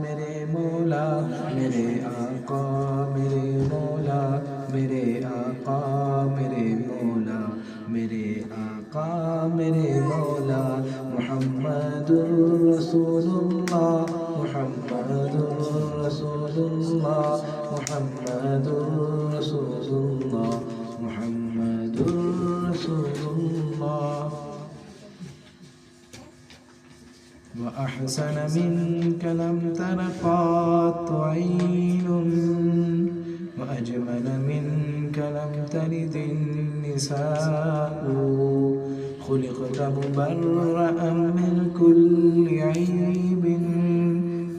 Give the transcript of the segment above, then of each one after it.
میرے مولا میرے آقا میرے مولا میرے آقا میرے مولا میرے آقا میرے مولا محمد رسول اللہ محمد رسول اللہ محمد رسول اللہ محمد رسول اللہ وأحسن منك لم تر قط عين وأجمل منك لم تلد النساء خلقت مبرأ من كل عيب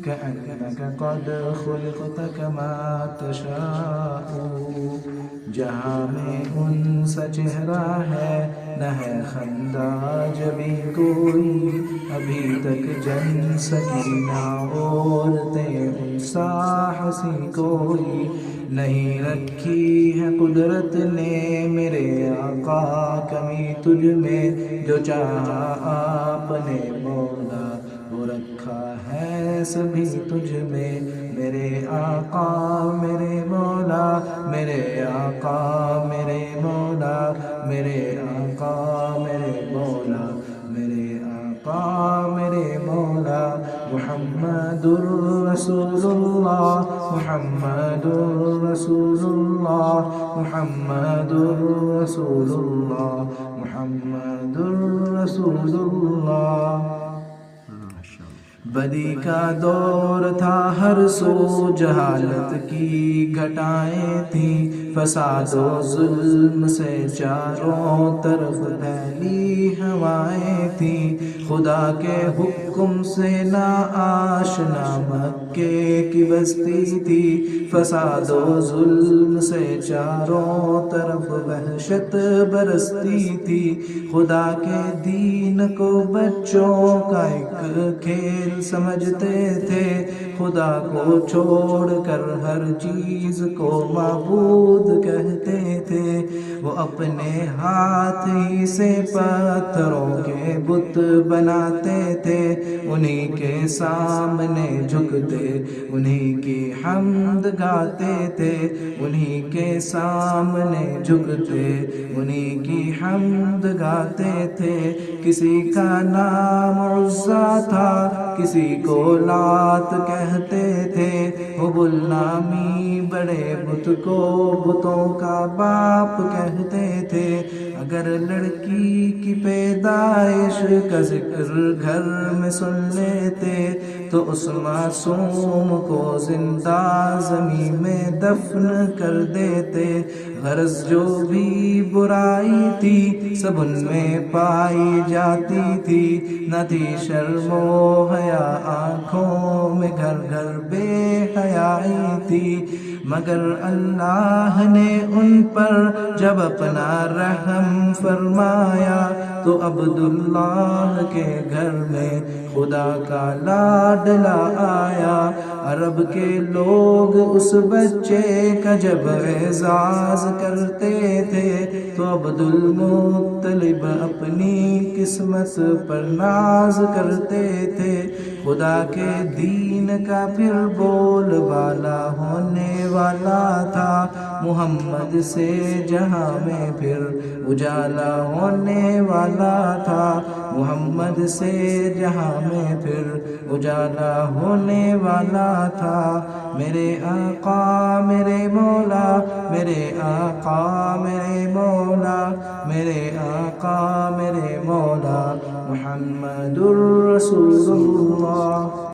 كأنك قد خلقت كما تشاء جہاں میں ان سا چہرہ ہے نہ ہے خندہ جبھی کوئی ابھی تک جن سکی نہ عورتیں ان سا ہنسی کوئی نہیں رکھی ہے قدرت نے میرے آقا کمی تجھ میں جو چاہا آپ نے مولا وہ رکھا ہے سبھی تجھ میں میرے آقا میرے مولا میرے آقا میرے مولا میرے آقا میرے مولا میرے آقا میرے مولا محمد رسول اللہ محمد رسول اللہ محمد رسول اللہ محمد رسول اللہ بدی کا دور تھا ہر سو جہالت کی گھٹائیں تھیں فساد و ظلم سے چاروں طرف پھیلی ہوائیں تھیں خدا کے حکم سے نا آشنا مکے کی بستی تھی فساد و ظلم سے چاروں طرف وحشت برستی تھی خدا کے دین کو بچوں کا ایک کھیل سمجھتے تھے خدا کو چھوڑ کر ہر چیز کو معبود کہتے تھے وہ اپنے ہاتھ ہی سے پتھروں کے بت بناتے تھے انہی کے سامنے جھکتے انہی کی حمد گاتے تھے انہی کے سامنے جھکتے انہی کی حمد گاتے تھے کسی کا نام عزا تھا کسی کو لات کہتے تھے حبل نامی بڑے بت کو بتوں کا باپ کہتے تھے اگر لڑکی کی پیدائش کا ذکر گھر میں سن لیتے تو اس معصوم کو زندہ زمین میں دفن کر دیتے غرض جو بھی برائی تھی سب ان میں پائی جاتی تھی نہ تھی شرم و حیا آنکھوں میں گھر گھر بے حیائی تھی مگر اللہ نے ان پر جب اپنا رحم فرمایا تو عبداللہ کے گھر میں خدا کا لاڈلا آیا عرب کے لوگ اس بچے کا جب اعزاز کرتے تھے تو عبدالمطلب اپنی قسمت پر ناز کرتے تھے خدا کے دین کا پھر بول بالا ہونے والا تھا محمد سے جہاں میں پھر اجالا ہونے والا تھا محمد سے جہاں میں پھر اجالا ہونے والا تھا میرے آقا میرے مولا میرے آقا میرے مولا میرے آقا میرے مولا محمد رسول اللہ